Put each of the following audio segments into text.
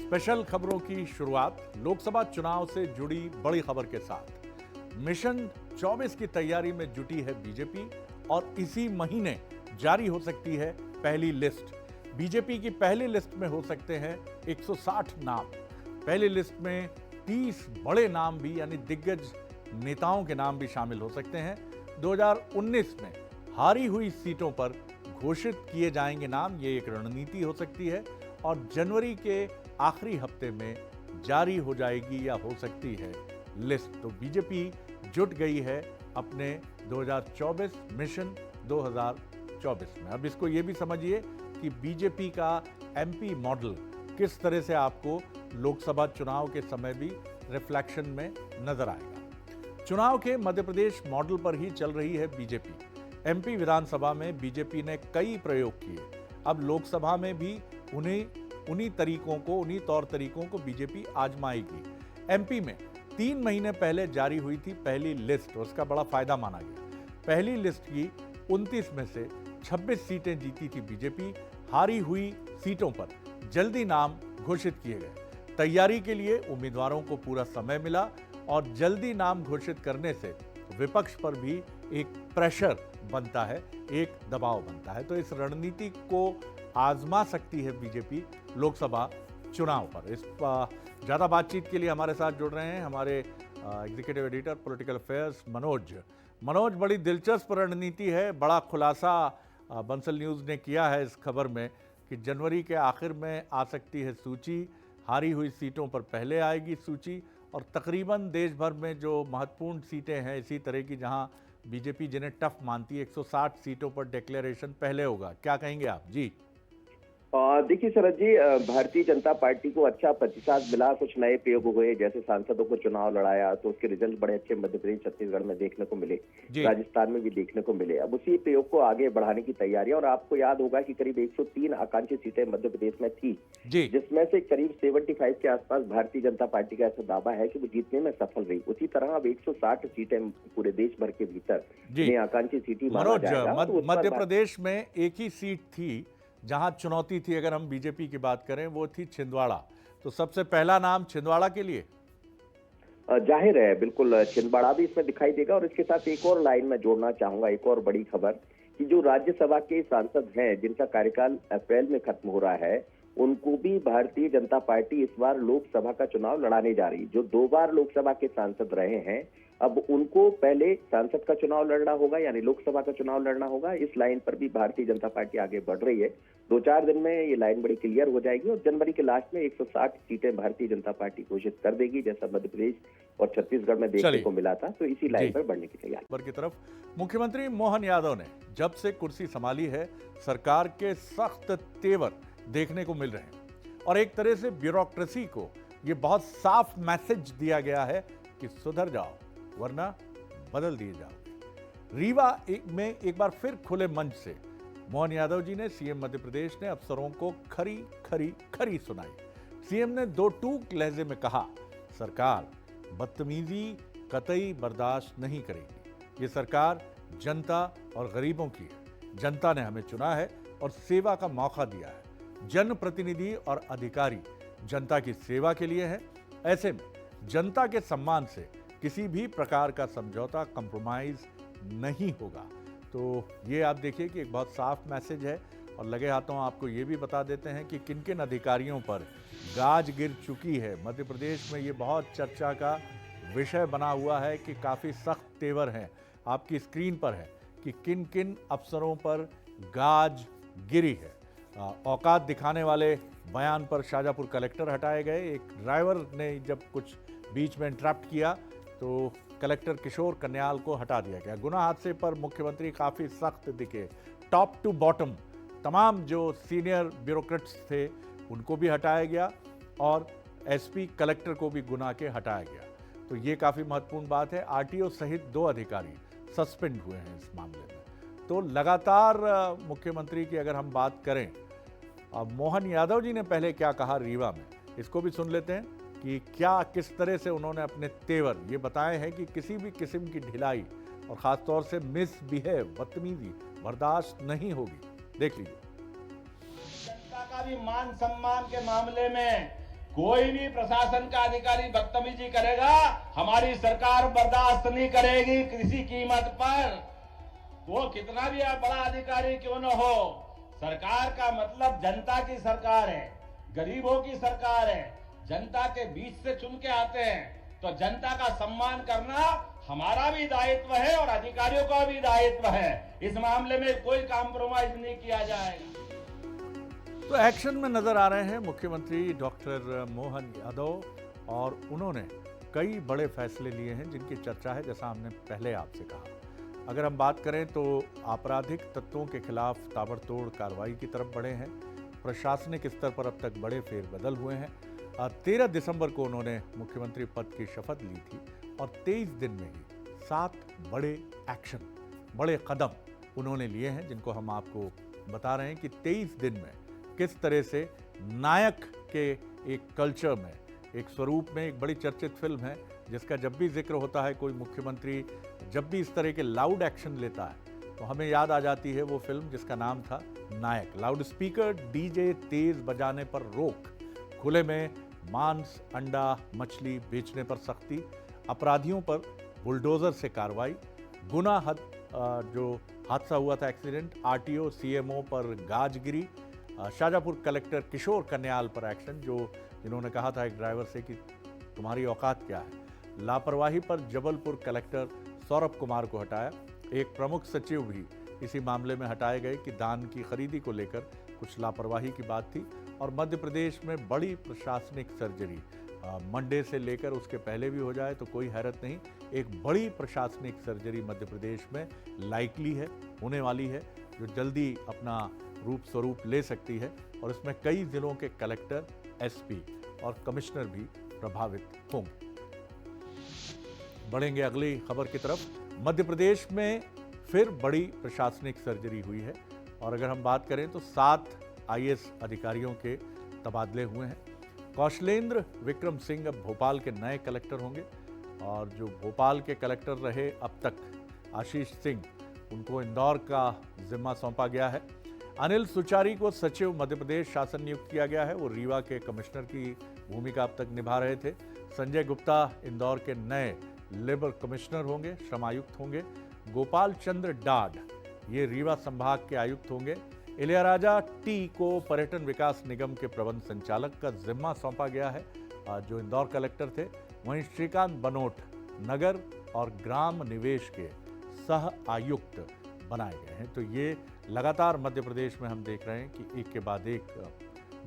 Special खबरों की शुरुआत लोकसभा चुनाव से जुड़ी बड़ी खबर के साथ। मिशन 24 की तैयारी में जुटी है बीजेपी और इसी महीने जारी हो सकती है पहली लिस्ट। बीजेपी की पहली लिस्ट में हो सकते हैं 160 नाम। पहली लिस्ट में 30 बड़े नाम भी यानी दिग्गज नेताओं के नाम भी शामिल हो सकते हैं। 2019 में हारी हुई सीटों पर घोषित किए जाएंगे नाम, ये एक रणनीति हो सकती है और जनवरी के आखिरी हफ्ते में जारी हो जाएगी या हो सकती है लिस्ट। तो बीजेपी जुट गई है अपने 2024 मिशन 2024 में। अब इसको ये भी समझिए कि बीजेपी का एमपी मॉडल किस तरह से आपको लोकसभा चुनाव के समय भी रिफ्लेक्शन में नजर आएगा। चुनाव के मध्य प्रदेश मॉडल पर ही चल रही है बीजेपी। एमपी विधानसभा में बीजेपी ने कई प्रयोग किए, अब लोकसभा में भी उन्हीं तौर तरीकों को बीजेपी आजमाएगी। एमपी में 3 महीने पहले जारी हुई थी पहली लिस्ट, उसका बड़ा फायदा माना गया। पहली लिस्ट की 29 में से 26 सीटें जीती थी बीजेपी। हारी हुई सीटों पर जल्दी नाम घोषित किए गए। तैयारी के लिए उम्मीदवारों को पूरा समय मिला और जल्दी नाम घोषित करने से विपक्ष पर भी एक प्रेशर बनता है, एक दबाव बनता है। तो इस रणनीति को आजमा सकती है बीजेपी लोकसभा चुनाव पर। इस ज़्यादा बातचीत के लिए हमारे साथ जुड़ रहे हैं हमारे executive editor political affairs Manoj. बड़ी दिलचस्प रणनीति है, बड़ा खुलासा बंसल न्यूज़ ने किया है इस खबर में कि जनवरी के आखिर में आ सकती है सूची। हारी हुई सीटों पर पहले आएगी सूची और तकरीबन देश भर में जो महत्वपूर्ण सीटें हैं इसी तरह की, जहां बीजेपी जिन्हें टफ मानती है, 160 सीटों पर डिक्लेरेशन पहले होगा। क्या कहेंगे आप? जी देखिए शरद जी, भारतीय जनता पार्टी को अच्छा प्रतिसाद मिला। कुछ नए प्रयोग हुए, जैसे सांसदों को चुनाव लड़ाया तो उसके रिजल्ट बड़े अच्छे मध्य प्रदेश छत्तीसगढ़ में देखने को मिले, राजस्थान में भी देखने को मिले। अब उसी प्रयोग को आगे बढ़ाने की तैयारी। और आपको याद होगा कि करीब 103 आकांक्षी सीटें मध्य प्रदेश में थी, जिसमें से करीब 75 के आसपास भारतीय जनता पार्टी का ऐसा दावा है कि वो जीतने में सफल रही। उसी तरह अब 160 सीटें पूरे देश भर के भीतर आकांक्षी सीट माना जाएगा। मध्य प्रदेश में एक ही सीट थी जहां चुनौती थी, अगर हम बीजेपी की बात करें, वो थी छिंदवाड़ा। तो सबसे पहला नाम छिंदवाड़ा के लिए जाहिर है, बिल्कुल छिंदवाड़ा भी इसमें दिखाई देगा। और इसके साथ एक और लाइन में जोड़ना चाहूंगा, एक और बड़ी खबर कि जो राज्यसभा के सांसद हैं जिनका कार्यकाल अप्रैल में खत्म हो रहा है, उनको भी भारतीय जनता पार्टी इस बार लोकसभा का चुनाव लड़ाने जा रही। जो 2 बार लोकसभा के सांसद रहे हैं, अब उनको पहले सांसद का चुनाव लड़ना होगा, यानी लोकसभा का चुनाव लड़ना होगा। इस लाइन पर भी भारतीय जनता पार्टी आगे बढ़ रही है। 2-4 दिन में ये लाइन बड़ी क्लियर हो जाएगी और जनवरी के लास्ट में 160 सीटें भारतीय जनता पार्टी घोषित कर देगी, जैसा मध्य प्रदेश और छत्तीसगढ़ में देखने को मिला था। तो इसी लाइन पर बढ़ने की तैयारी की तरफ मुख्यमंत्री मोहन यादव ने जब से कुर्सी संभाली है, सरकार के सख्त तेवर देखने को मिल रहे हैं और एक तरह से ब्यूरोक्रेसी को ये बहुत साफ मैसेज दिया गया है कि सुधर जाओ वरना बदल दिए जाओगे। रीवा में एक बार फिर खुले मंच से मोहन यादव जी ने, सीएम मध्य प्रदेश ने अफसरों को खरी खरी खरी सुनाई। सीएम ने 2 टूक लहजे में कहा, सरकार बदतमीजी कतई बर्दाश्त नहीं करेगी। ये सरकार जनता और गरीबों की है। जनता ने हमें चुना है और सेवा का मौका दिया है। जनप्रतिनिधि और अधिकारी जनता की सेवा के लिए है। ऐसे में जनता के सम्मान से किसी भी प्रकार का समझौता, कंप्रोमाइज नहीं होगा। तो ये आप देखिए कि एक बहुत साफ मैसेज है। और लगे हाथों आपको ये भी बता देते हैं कि किन किन अधिकारियों पर गाज गिर चुकी है। मध्य प्रदेश में ये बहुत चर्चा का विषय बना हुआ है कि काफ़ी सख्त तेवर हैं। आपकी स्क्रीन पर है कि किन किन अफसरों पर गाज गिरी है। औकात दिखाने वाले बयान पर शाजापुर कलेक्टर हटाए गए। एक ड्राइवर ने जब कुछ बीच में इंटरप्ट किया तो कलेक्टर किशोर कन्याल को हटा दिया गया। गुना हादसे पर मुख्यमंत्री काफ़ी सख्त दिखे। टॉप टू बॉटम तमाम जो सीनियर ब्यूरोक्रेट्स थे उनको भी हटाया गया और एसपी कलेक्टर को भी गुना के हटाया गया। तो ये काफ़ी महत्वपूर्ण बात है। आरटीओ सहित 2 अधिकारी सस्पेंड हुए हैं इस मामले में। तो लगातार मुख्यमंत्री की अगर हम बात करें, अब मोहन यादव जी ने पहले क्या कहा रीवा में, इसको भी सुन लेते हैं कि क्या किस तरह से उन्होंने अपने तेवर ये बताए हैं कि किसी भी किस्म की ढिलाई और ख़ासतौर से मिसबिहेव, बदतमीजी बर्दाश्त नहीं होगी। देख लीजिए। जनता का भी मान सम्मान के मामले में कोई भी प्रशासन का अधिकारी बदतमीजी करेगा, हमारी सरकार बर्दाश्त नहीं करेगी किसी कीमत पर। वो कितना भी बड़ा अधिकारी क्यों न हो, सरकार का मतलब जनता की सरकार है, गरीबों की सरकार है, जनता के बीच से चुन के आते हैं, तो जनता का सम्मान करना हमारा भी दायित्व है और अधिकारियों का भी दायित्व है। इस मामले में कोई कॉम्प्रोमाइज नहीं किया जाएगा। तो एक्शन में नजर आ रहे हैं मुख्यमंत्री डॉक्टर मोहन यादव, और उन्होंने कई बड़े फैसले लिए हैं जिनकी चर्चा है, जैसा हमने पहले आपसे कहा। अगर हम बात करें तो आपराधिक तत्वों के खिलाफ ताबड़तोड़ कार्रवाई की तरफ बढ़े हैं। प्रशासनिक स्तर पर अब तक बड़े फेरबदल हुए हैं। 13 दिसंबर को उन्होंने मुख्यमंत्री पद की शपथ ली थी और 23 दिन में ही 7 बड़े एक्शन, बड़े कदम उन्होंने लिए हैं, जिनको हम आपको बता रहे हैं कि 23 दिन में किस तरह से नायक के एक कल्चर में, एक स्वरूप में, एक बड़ी चर्चित फिल्म है जिसका जब भी जिक्र होता है, कोई मुख्यमंत्री जब भी इस तरह के लाउड एक्शन लेता है तो हमें याद आ जाती है वो फिल्म जिसका नाम था नायक। लाउड स्पीकर, डीजे तेज बजाने पर रोक, खुले में मांस, अंडा, मछली बेचने पर सख्ती, अपराधियों पर बुलडोजर से कार्रवाई, गुना हद जो हादसा हुआ था एक्सीडेंट, आरटीओ सीएमओ पर गाजगिरी, शाजापुर कलेक्टर किशोर कन्याल पर एक्शन, जिन्होंने कहा था एक ड्राइवर से कि तुम्हारी औकात क्या है, लापरवाही पर जबलपुर कलेक्टर सौरभ कुमार को हटाया। एक प्रमुख सचिव भी इसी मामले में हटाए गए कि दान की खरीदी को लेकर कुछ लापरवाही की बात थी। और मध्य प्रदेश में बड़ी प्रशासनिक सर्जरी मंडे से लेकर उसके पहले भी हो जाए तो कोई हैरत नहीं, एक बड़ी प्रशासनिक सर्जरी मध्य प्रदेश में लाइकली है, होने वाली है, जो जल्दी अपना रूप स्वरूप ले सकती है। और इसमें कई जिलों के कलेक्टर, एसपी और कमिश्नर भी प्रभावित होंगे। बढ़ेंगे अगली खबर की तरफ। मध्य प्रदेश में फिर बड़ी प्रशासनिक सर्जरी हुई है और अगर हम बात करें तो 7 आईएएस अधिकारियों के तबादले हुए हैं। कौशलेंद्र विक्रम सिंह अब भोपाल के नए कलेक्टर होंगे और जो भोपाल के कलेक्टर रहे अब तक आशीष सिंह, उनको इंदौर का जिम्मा सौंपा गया है। अनिल सुचारी को सचिव मध्य प्रदेश शासन नियुक्त किया गया है, वो रीवा के कमिश्नर की भूमिका अब तक निभा रहे थे। संजय गुप्ता इंदौर के नए लेबर कमिश्नर होंगे, श्रम आयुक्त होंगे। गोपाल चंद्र डाड ये रीवा संभाग के आयुक्त होंगे। इलियाराजा टी को पर्यटन विकास निगम के प्रबंध संचालक का जिम्मा सौंपा गया है, जो इंदौर कलेक्टर थे। वहीं श्रीकांत बनोट नगर और ग्राम निवेश के सह आयुक्त बनाए गए हैं। तो ये लगातार मध्य प्रदेश में हम देख रहे हैं कि एक के बाद एक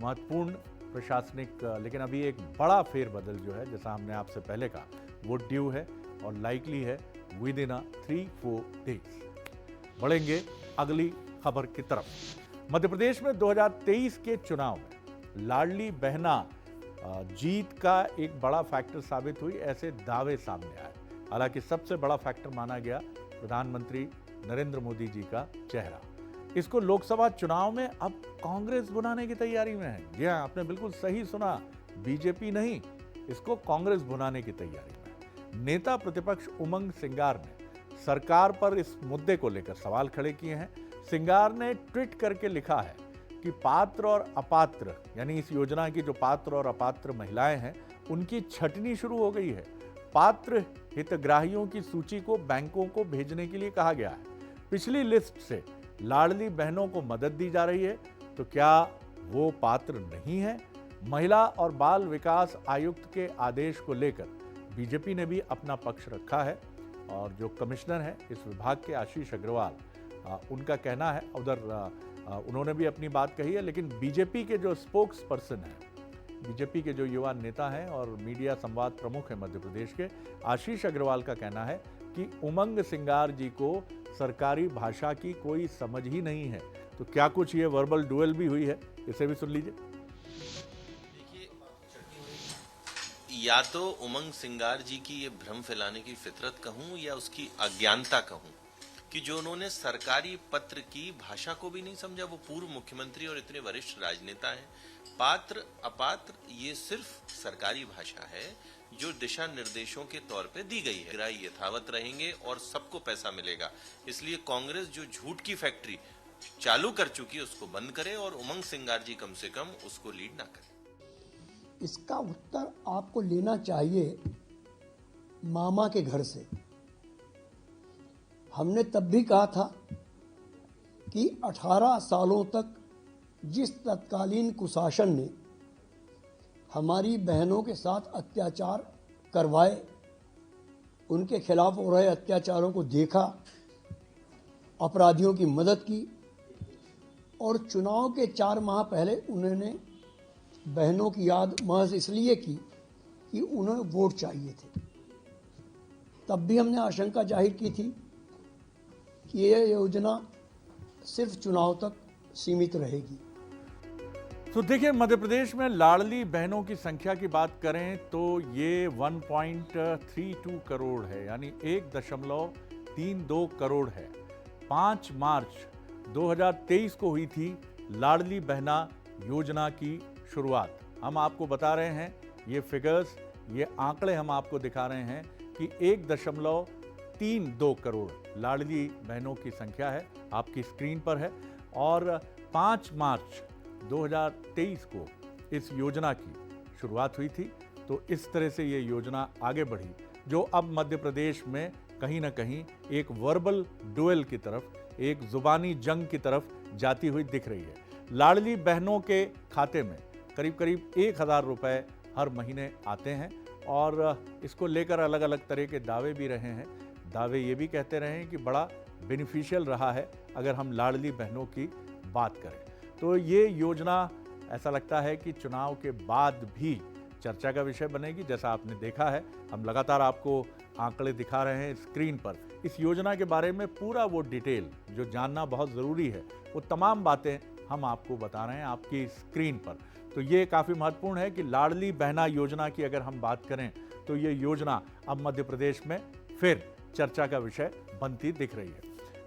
महत्वपूर्ण प्रशासनिक, लेकिन अभी एक बड़ा फेरबदल जो है, जैसा हमने आपसे पहले कहा, वो ड्यू है और लाइकली है विद इन 3-4 डेज। बढ़ेंगे अगली खबर की तरफ। मध्य प्रदेश में 2023 के चुनाव में लाडली बहना जीत का एक बड़ा फैक्टर साबित हुई, ऐसे दावे सामने आए। हालांकि सबसे बड़ा फैक्टर माना गया प्रधानमंत्री नरेंद्र मोदी जी का चेहरा। इसको लोकसभा चुनाव में अब कांग्रेस भुनाने की तैयारी में है। जी हाँ, आपने बिल्कुल सही सुना, बीजेपी नहीं, इसको कांग्रेस भुनाने की तैयारी में। नेता प्रतिपक्ष उमंग सिंगार ने सरकार पर इस मुद्दे को लेकर सवाल खड़े किए हैं। सिंगार ने ट्वीट करके लिखा है कि पात्र और अपात्र, यानी इस योजना की जो पात्र और अपात्र महिलाएं हैं, उनकी छटनी शुरू हो गई है। पात्र हितग्राहियों की सूची को बैंकों को भेजने के लिए कहा गया है। पिछली लिस्ट से लाडली बहनों को मदद दी जा रही है, तो क्या वो पात्र नहीं है? महिला और बाल विकास आयुक्त के आदेश को लेकर बीजेपी ने भी अपना पक्ष रखा है और जो कमिश्नर हैं इस विभाग के आशीष अग्रवाल, उनका कहना है, उधर उन्होंने भी अपनी बात कही है। लेकिन बीजेपी के जो स्पोक्स पर्सन हैं, बीजेपी के जो युवा नेता हैं और मीडिया संवाद प्रमुख हैं मध्य प्रदेश के, आशीष अग्रवाल का कहना है कि उमंग सिंगार जी को सरकारी भाषा की कोई समझ ही नहीं है। तो क्या कुछ ये वर्बल डुएल भी हुई है, इसे भी सुन लीजिए। देखिए, या तो उमंग सिंगार जी की ये भ्रम फैलाने की फितरत कहूं या उसकी अज्ञानता कहूं कि जो उन्होंने सरकारी पत्र की भाषा को भी नहीं समझा। वो पूर्व मुख्यमंत्री और इतने वरिष्ठ राजनेता हैं। पात्र अपात्र ये सिर्फ सरकारी भाषा है जो दिशा निर्देशों के तौर पे दी गई है। ग्राही यथावत रहेंगे और सबको पैसा मिलेगा। इसलिए कांग्रेस जो झूठ की फैक्ट्री चालू कर चुकी है उसको बंद करे और उमंग सिंगार जी कम से कम उसको लीड ना करें। इसका उत्तर आपको लेना चाहिए मामा के घर से। हमने तब भी कहा था कि 18 सालों तक जिस तत्कालीन कुशासन ने हमारी बहनों के साथ अत्याचार करवाए, उनके खिलाफ हो रहे अत्याचारों को देखा, अपराधियों की मदद की और चुनाव के 4 माह पहले उन्होंने बहनों की याद महज इसलिए की कि उन्हें वोट चाहिए थे। तब भी हमने आशंका जाहिर की थी कि यह योजना सिर्फ चुनाव तक सीमित रहेगी। तो देखिए, मध्य प्रदेश में लाडली बहनों की संख्या की बात करें तो ये 1.32 करोड़ है, यानी 1.32 करोड़ है। 5 मार्च 2023 को हुई थी लाडली बहना योजना की शुरुआत। हम आपको बता रहे हैं ये फिगर्स, ये आंकड़े हम आपको दिखा रहे हैं कि 1.32 करोड़ लाडली बहनों की संख्या है, आपकी स्क्रीन पर है। और 5 मार्च 2023 को इस योजना की शुरुआत हुई थी। तो इस तरह से ये योजना आगे बढ़ी, जो अब मध्य प्रदेश में कहीं ना कहीं एक वर्बल डुएल की तरफ, एक जुबानी जंग की तरफ जाती हुई दिख रही है। लाडली बहनों के खाते में करीब करीब 1000 रुपए हर महीने आते हैं और इसको लेकर अलग अलग तरह के दावे भी रहे हैं। दावे ये भी कहते रहे हैं कि बड़ा बेनिफिशियल रहा है अगर हम लाडली बहनों की बात करें। तो ये योजना ऐसा लगता है कि चुनाव के बाद भी चर्चा का विषय बनेगी। जैसा आपने देखा है, हम लगातार आपको आंकड़े दिखा रहे हैं स्क्रीन पर। इस योजना के बारे में पूरा वो डिटेल जो जानना बहुत ज़रूरी है, वो तमाम बातें हम आपको बता रहे हैं आपकी स्क्रीन पर। तो ये काफ़ी महत्वपूर्ण है कि लाडली बहना योजना की अगर हम बात करें तो ये योजना अब मध्य प्रदेश में फिर चर्चा का विषय बनती दिख रही है।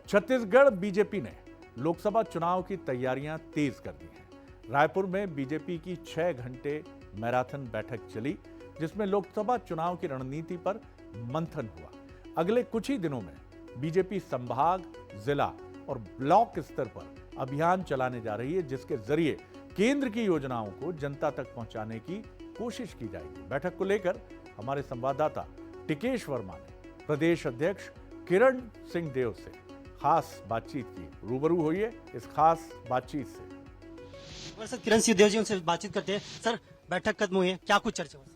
छत्तीसगढ़ बीजेपी ने लोकसभा चुनाव की तैयारियां तेज कर दी हैं। रायपुर में बीजेपी की 6 घंटे मैराथन बैठक चली, जिसमें लोकसभा चुनाव की रणनीति पर मंथन हुआ। अगले कुछ ही दिनों में बीजेपी संभाग, जिला और ब्लॉक स्तर पर अभियान चलाने जा रही है, जिसके जरिए केंद्र की योजनाओं को जनता तक पहुंचाने की कोशिश की जाएगी। बैठक को लेकर हमारे संवाददाता टिकेश वर्मा ने प्रदेश अध्यक्ष किरण सिंह देव से खास बातचीत की। रूबरू होइए इस खास बातचीत से। सर, किरण सिंह देव जी, उनसे बातचीत करते हैं। सर, बैठक खत्म हुई है, क्या कुछ चर्चा हुआ?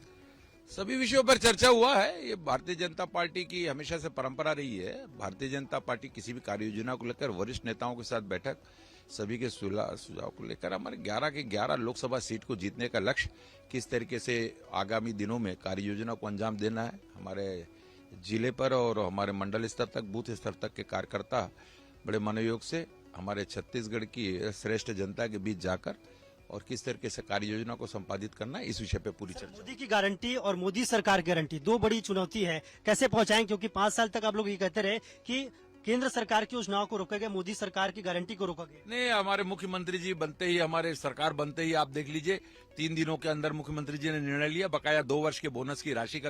सभी विषयों पर चर्चा हुआ है। ये भारतीय जनता पार्टी की हमेशा से परंपरा रही है। भारतीय जनता पार्टी किसी भी कार्य योजना को लेकर वरिष्ठ नेताओं के साथ बैठक, सभी के सुझाव को लेकर हमारे 11 के 11 लोकसभा सीट को जीतने का लक्ष्य, किस तरीके से आगामी दिनों में कार्य योजना को अंजाम देना है। हमारे जिले पर और हमारे मंडल स्तर तक, बूथ स्तर तक के कार्यकर्ता बड़े मनोयोग से हमारे छत्तीसगढ़ की श्रेष्ठ जनता के बीच जाकर और किस तरीके से कार्य योजना को संपादित करना है, इस विषय पे पूरी चर्चा। मोदी की गारंटी और मोदी सरकार की गारंटी, दो बड़ी चुनौती है, कैसे पहुंचाएं? क्योंकि 5 साल तक आप लोग ये कहते रहे कि केंद्र सरकार की योजनाओं को रोका गया, मोदी सरकार की गारंटी को रोका गया। नहीं, हमारे मुख्यमंत्री जी बनते ही, हमारे सरकार बनते ही आप देख लीजिए 3 दिनों के अंदर मुख्यमंत्री जी ने निर्णय लिया, बकाया 2 वर्ष के बोनस की राशि का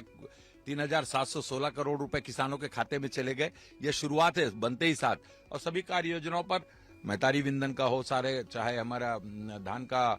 3716 करोड़ रुपए किसानों के खाते में चले गए। ये शुरुआत है बनते ही साथ। और सभी कार्य योजनाओं पर मैतारी विंदन का हो, सारे चाहे हमारा धान का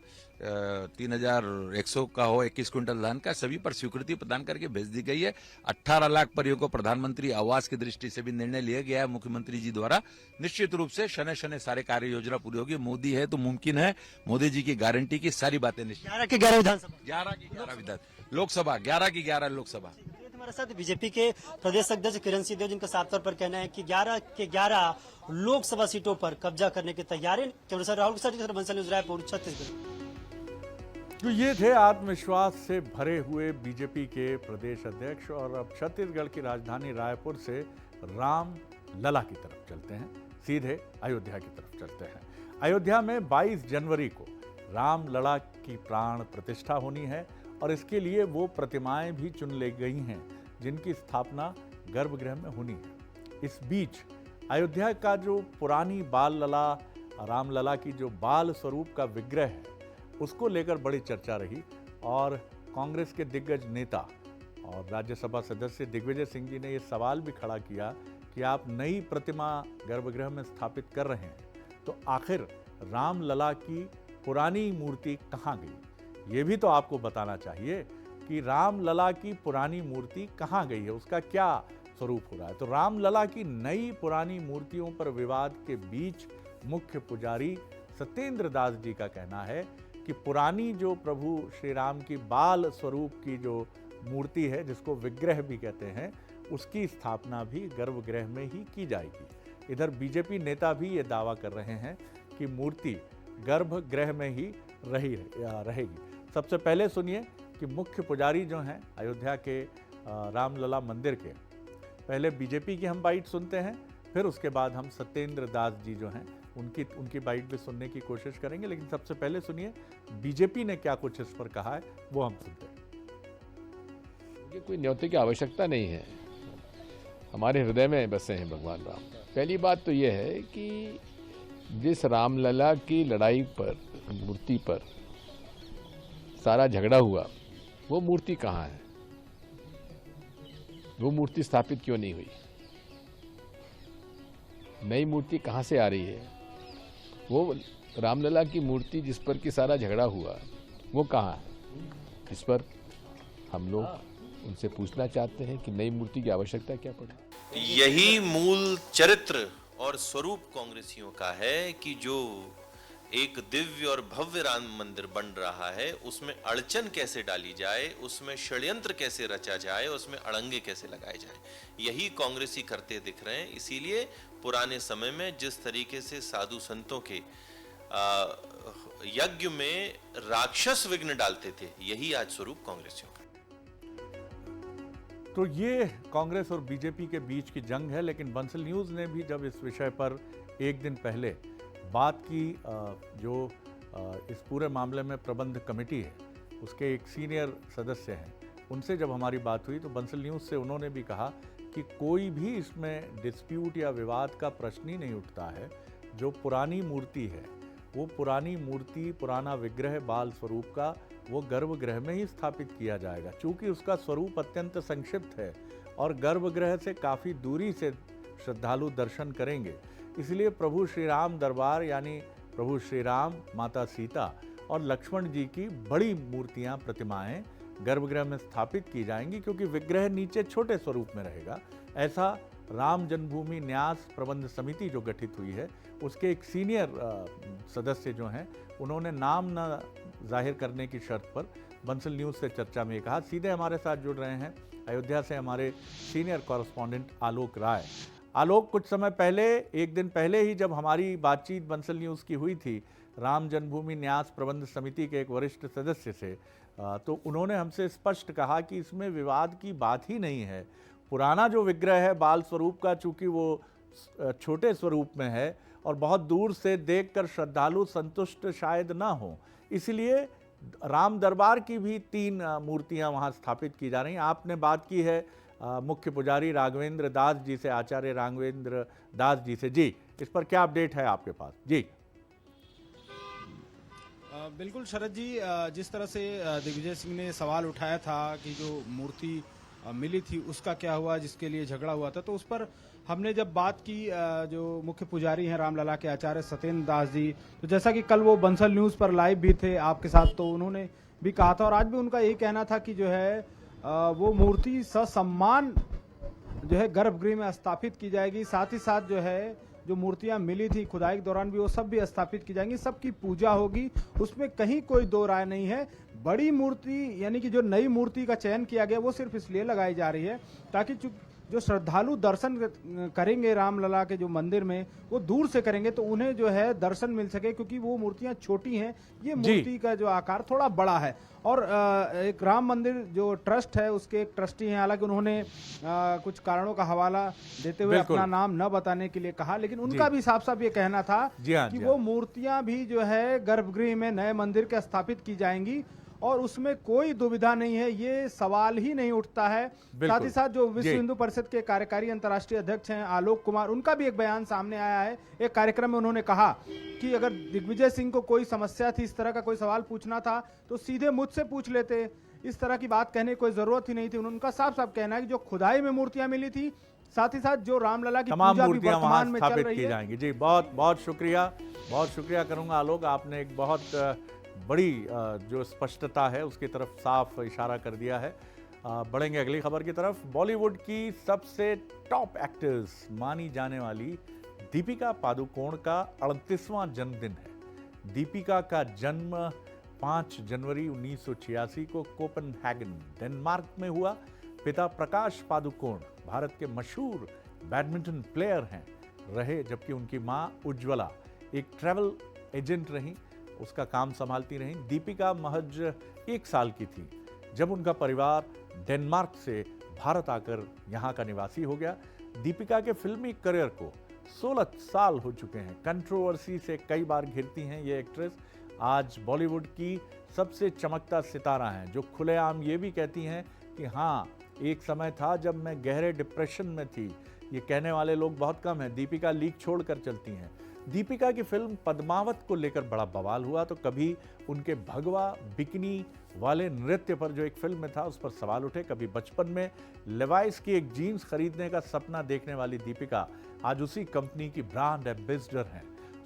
3100 का हो, 21 क्विंटल धान का, सभी पर स्वीकृति प्रदान करके भेज दी गई है। 18 लाख परियों को प्रधानमंत्री आवास की दृष्टि से भी निर्णय लिया गया है मुख्यमंत्री जी द्वारा। निश्चित रूप से शने शने सारे कार्य योजना पूरी होगी। मोदी है तो मुमकिन है, मोदी जी की गारंटी की सारी बातें निश्चित। 11 के 11 विधानसभा, 11 की 11 विधान लोकसभा, 11 की 11 लोकसभा। हमारे साथ बीजेपी के प्रदेश अध्यक्ष किरण सिंह देव, जिनका साफ तौर पर कहना है कि 11 के 11 लोकसभा सीटों पर कब्जा करने की तैयारी। राहुल के साथ बंसल न्यूज रायपुर, छत्तीसगढ़। तो ये थे आत्मविश्वास से भरे हुए बीजेपी के प्रदेश अध्यक्ष। और अब छत्तीसगढ़ की राजधानी रायपुर से राम लला की तरफ चलते हैं, सीधे अयोध्या की तरफ चलते हैं। अयोध्या में 22 जनवरी को राम लला की प्राण प्रतिष्ठा होनी है और इसके लिए वो प्रतिमाएं भी चुन ली गई हैं जिनकी स्थापना गर्भगृह में होनी है। इस बीच अयोध्या का जो पुरानी बाल लला, राम लला की जो बाल स्वरूप का विग्रह है, उसको लेकर बड़ी चर्चा रही और कांग्रेस के दिग्गज नेता और राज्यसभा सदस्य दिग्विजय सिंह जी ने ये सवाल भी खड़ा किया कि आप नई प्रतिमा गर्भगृह में स्थापित कर रहे हैं, तो आखिर राम लला की पुरानी मूर्ति कहाँ गई? ये भी तो आपको बताना चाहिए कि रामलला की पुरानी मूर्ति कहाँ गई है, उसका क्या स्वरूप हो रहा है। तो रामलला की नई पुरानी मूर्तियों पर विवाद के बीच मुख्य पुजारी सत्येंद्र दास जी का कहना है कि पुरानी जो प्रभु श्री राम की बाल स्वरूप की जो मूर्ति है, जिसको विग्रह भी कहते हैं, उसकी स्थापना भी गर्भगृह में ही की जाएगी। इधर बीजेपी नेता भी ये दावा कर रहे हैं कि मूर्ति गर्भगृह में ही रहेगी। सबसे पहले सुनिए कि मुख्य पुजारी जो हैं अयोध्या के रामलला मंदिर के, पहले बीजेपी की हम बाइट सुनते हैं, फिर उसके बाद हम सत्येंद्र दास जी जो हैं उनकी बाइट भी सुनने की कोशिश करेंगे। लेकिन सबसे पहले सुनिए बीजेपी ने क्या कुछ इस पर कहा है, वो हम सुनते हैं। मुझे कोई न्योते की आवश्यकता नहीं है, हमारे हृदय में बसे हैं भगवान राम। पहली बात तो यह है कि जिस रामलला की लड़ाई पर, मूर्ति पर सारा झगड़ा हुआ, वो मूर्ति कहाँ है? वो मूर्ति स्थापित क्यों नहीं हुई? नई मूर्ति कहाँ से आ रही है? वो रामलला की मूर्ति जिस पर कि सारा झगड़ा हुआ, वो कहाँ है? इस पर हम लोग उनसे पूछना चाहते हैं कि नई मूर्ति की आवश्यकता क्या पड़ी। यही मूल चरित्र और स्वरूप कांग्रेसियों का है कि जो एक दिव्य और भव्य राम मंदिर बन रहा है, उसमें अड़चन कैसे डाली जाए, उसमें षड्यंत्र कैसे रचा जाए, उसमें अड़ंगे कैसे लगाए जाए, यही कांग्रेसी करते दिख रहे हैं। इसीलिए पुराने समय में जिस तरीके से साधु संतों के यज्ञ में राक्षस विघ्न डालते थे, यही आज स्वरूप कांग्रेसियों का। तो ये कांग्रेस और बीजेपी के बीच की जंग है। लेकिन बंसल न्यूज़ ने भी जब इस विषय पर एक दिन पहले बात की, जो इस पूरे मामले में प्रबंध कमेटी है, उसके एक सीनियर सदस्य हैं, उनसे जब हमारी बात हुई तो बंसल न्यूज़ से उन्होंने भी कहा कि कोई भी इसमें डिस्प्यूट या विवाद का प्रश्न ही नहीं उठता है। जो पुरानी मूर्ति है, वो पुरानी मूर्ति, पुराना विग्रह बाल स्वरूप का, वो गर्भगृह में ही स्थापित किया जाएगा। चूँकि उसका स्वरूप अत्यंत संक्षिप्त है और गर्भगृह से काफ़ी दूरी से श्रद्धालु दर्शन करेंगे, इसलिए प्रभु श्री राम दरबार यानी प्रभु श्री राम, माता सीता और लक्ष्मण जी की बड़ी मूर्तियां, प्रतिमाएं गर्भगृह में स्थापित की जाएंगी, क्योंकि विग्रह नीचे छोटे स्वरूप में रहेगा। ऐसा राम जन्मभूमि न्यास प्रबंध समिति जो गठित हुई है, उसके एक सीनियर सदस्य जो हैं, उन्होंने नाम न जाहिर करने की शर्त पर बंसल न्यूज़ से चर्चा में कहा। सीधे हमारे साथ जुड़ रहे हैं अयोध्या से हमारे सीनियर कॉरेस्पॉन्डेंट आलोक राय। आलोक, कुछ समय पहले, एक दिन पहले ही जब हमारी बातचीत बंसल न्यूज़ की हुई थी राम जन्मभूमि न्यास प्रबंध समिति के एक वरिष्ठ सदस्य से, तो उन्होंने हमसे स्पष्ट कहा कि इसमें विवाद की बात ही नहीं है। पुराना जो विग्रह है बाल स्वरूप का, चूँकि वो छोटे स्वरूप में है और बहुत दूर से देखकर श्रद्धालु संतुष्ट शायद ना हो, इसलिए राम दरबार की भी 3 मूर्तियां वहां स्थापित की जा रही हैं। आपने बात की है मुख्य पुजारी राघवेंद्र दास जी से, आचार्य राघवेंद्र दास जी से। जी, इस पर क्या अपडेट है आपके पास? जी बिल्कुल शरद जी, जिस तरह से दिग्विजय सिंह ने सवाल उठाया था कि जो मूर्ति मिली थी उसका क्या हुआ, जिसके लिए झगड़ा हुआ था, तो उस पर हमने जब बात की जो मुख्य पुजारी हैं रामलला के आचार्य सत्येंद्र दास जी, तो जैसा कि कल वो बंसल न्यूज़ पर लाइव भी थे आपके साथ, तो उन्होंने भी कहा था और आज भी उनका यही कहना था कि जो है वो मूर्ति ससम्मान जो है गर्भगृह में स्थापित की जाएगी। साथ ही साथ जो है जो मूर्तियां मिली थी खुदाई के दौरान भी, वो सब भी स्थापित की जाएंगी, सबकी पूजा होगी, उसमें कहीं कोई दो राय नहीं है। बड़ी मूर्ति यानी कि जो नई मूर्ति का चयन किया गया वो सिर्फ इसलिए लगाई जा रही है ताकि जो श्रद्धालु दर्शन करेंगे रामलला के जो मंदिर में, वो दूर से करेंगे तो उन्हें जो है दर्शन मिल सके, क्योंकि वो मूर्तियां छोटी हैं, ये मूर्ति का जो आकार थोड़ा बड़ा है। और एक राम मंदिर जो ट्रस्ट है उसके एक ट्रस्टी हैं, हालांकि उन्होंने कुछ कारणों का हवाला देते हुए अपना नाम न बताने के लिए कहा, लेकिन उनका भी साफ साफ ये कहना था कि वो मूर्तियां भी जो है गर्भगृह में नए मंदिर के स्थापित की जाएंगी और उसमें कोई दुविधा नहीं है, ये सवाल ही नहीं उठता है। साथ ही साथ जो विश्व हिंदू परिषद के कार्यकारी अंतर्राष्ट्रीय अध्यक्ष हैं आलोक कुमार, उनका भी एक बयान सामने आया है। एक कार्यक्रम में उन्होंने कहा कि अगर दिग्विजय सिंह को कोई समस्या थी, इस तरह का कोई सवाल पूछना था तो सीधे मुझसे पूछ लेते, इस तरह की बात कहने की कोई जरूरत ही नहीं थी। उनका साफ साफ कहना है कि जो खुदाई में मूर्तियां मिली थी, साथ ही साथ जो रामलला की तमाम पूजा भी मूर्तियां वर्तमान वहां में चल स्थापित रही की है। जाएंगी। जी, बहुत बहुत शुक्रिया करूंगा आलोक, आपने एक बहुत बड़ी जो स्पष्टता है उसकी तरफ साफ इशारा कर दिया है। बढ़ेंगे अगली खबर की तरफ। बॉलीवुड की सबसे टॉप एक्टर्स मानी जाने वाली दीपिका पादुकोण का 38वां जन्मदिन है। दीपिका का जन्म 5 जनवरी 1986 को कोपेनहेगन, डेनमार्क में हुआ। पिता प्रकाश पादुकोण भारत के मशहूर बैडमिंटन प्लेयर हैं रहे, जबकि उनकी मां उज्ज्वला एक ट्रैवल एजेंट रहीं, उसका काम संभालती रहीं। दीपिका महज 1 साल की थी जब उनका परिवार डेनमार्क से भारत आकर यहाँ का निवासी हो गया। दीपिका के फिल्मी करियर को 16 साल हो चुके हैं। कंट्रोवर्सी से कई बार घिरती हैं ये एक्ट्रेस। आज बॉलीवुड की सबसे चमकता सितारा हैं, जो खुलेआम ये भी कहती हैं कि हाँ, एक समय था जब मैं गहरे डिप्रेशन में थी। ये कहने वाले लोग बहुत कम हैं। दीपिका लीक छोड़कर चलती हैं। दीपिका की फिल्म पद्मावत को लेकर बड़ा बवाल हुआ तो कभी उनके भगवा बिकिनी वाले नृत्य पर जो एक फिल्म में था उस पर सवाल उठे। कभी बचपन में लेवाइस की एक जीन्स खरीदने का सपना देखने वाली दीपिका आज उसी कंपनी की ब्रांड एम्बेसडर हैं।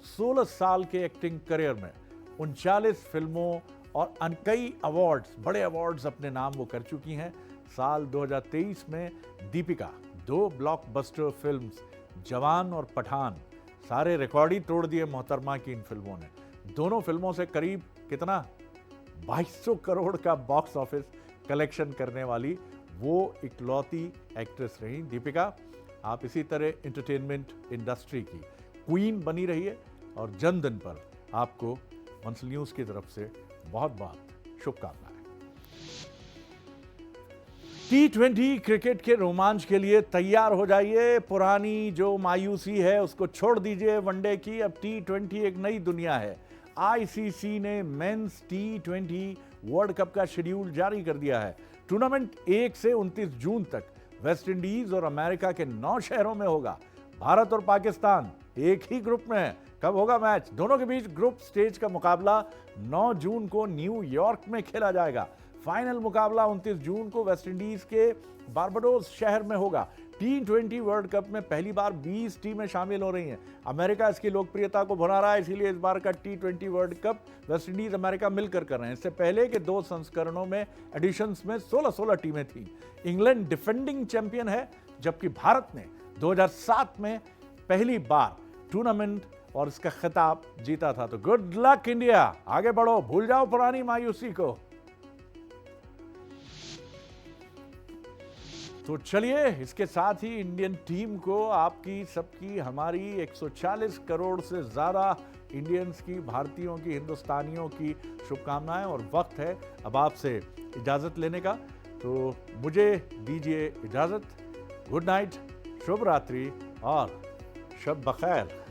16 साल के एक्टिंग करियर में 39 फिल्मों और कई अवार्ड्स, बड़े अवार्ड्स अपने नाम वो कर चुकी हैं। साल 2023 में दीपिका 2 ब्लॉकबस्टर फिल्म्स जवान और पठान, सारे रिकॉर्ड ही तोड़ दिए मोहतरमा की इन फिल्मों ने। दोनों फिल्मों से करीब कितना 2200 करोड़ का बॉक्स ऑफिस कलेक्शन करने वाली वो इकलौती एक्ट्रेस रही दीपिका। आप इसी तरह एंटरटेनमेंट इंडस्ट्री की क्वीन बनी रहिए और जन्मदिन पर आपको मंसल न्यूज़ की तरफ से बहुत बहुत शुभकामनाएं। T20 क्रिकेट के रोमांच के लिए तैयार हो जाइए। पुरानी जो मायूसी है उसको छोड़ दीजिए वनडे की। अब T20 एक नई दुनिया है। आईसीसी ने मेंस T20 वर्ल्ड कप का शेड्यूल जारी कर दिया है। टूर्नामेंट 1 से 29 जून तक वेस्ट इंडीज और अमेरिका के 9 शहरों में होगा। भारत और पाकिस्तान एक ही ग्रुप में है। कब होगा मैच? दोनों के बीच ग्रुप स्टेज का मुकाबला 9 जून को न्यूयॉर्क में खेला जाएगा। फाइनल मुकाबला 29 जून को वेस्ट इंडीज के बारबाडोस शहर में होगा। T20 वर्ल्ड कप में पहली बार 20 टीमें शामिल हो रही हैं। अमेरिका इसकी लोकप्रियता को भुना रहा है, इसीलिए इस बार का T20 world cup West Indies America मिलकर कर रहे हैं। इससे पहले के 2 संस्करणों में एडिशंस में 16-16 टीमें थीं। इंग्लैंड डिफेंडिंग चैंपियन है, जबकि भारत ने 2007 में पहली बार टूर्नामेंट और इसका खिताब जीता था। तो गुड लक इंडिया, आगे बढ़ो, भूल जाओ पुरानी मायूसी को। तो चलिए, इसके साथ ही इंडियन टीम को, आपकी सबकी, हमारी 140 करोड़ से ज़्यादा इंडियंस की, भारतीयों की, हिंदुस्तानियों की शुभकामनाएं। और वक्त है अब आपसे इजाज़त लेने का, तो मुझे दीजिए इजाज़त। गुड नाइट, शुभ रात्रि और शब बखैर।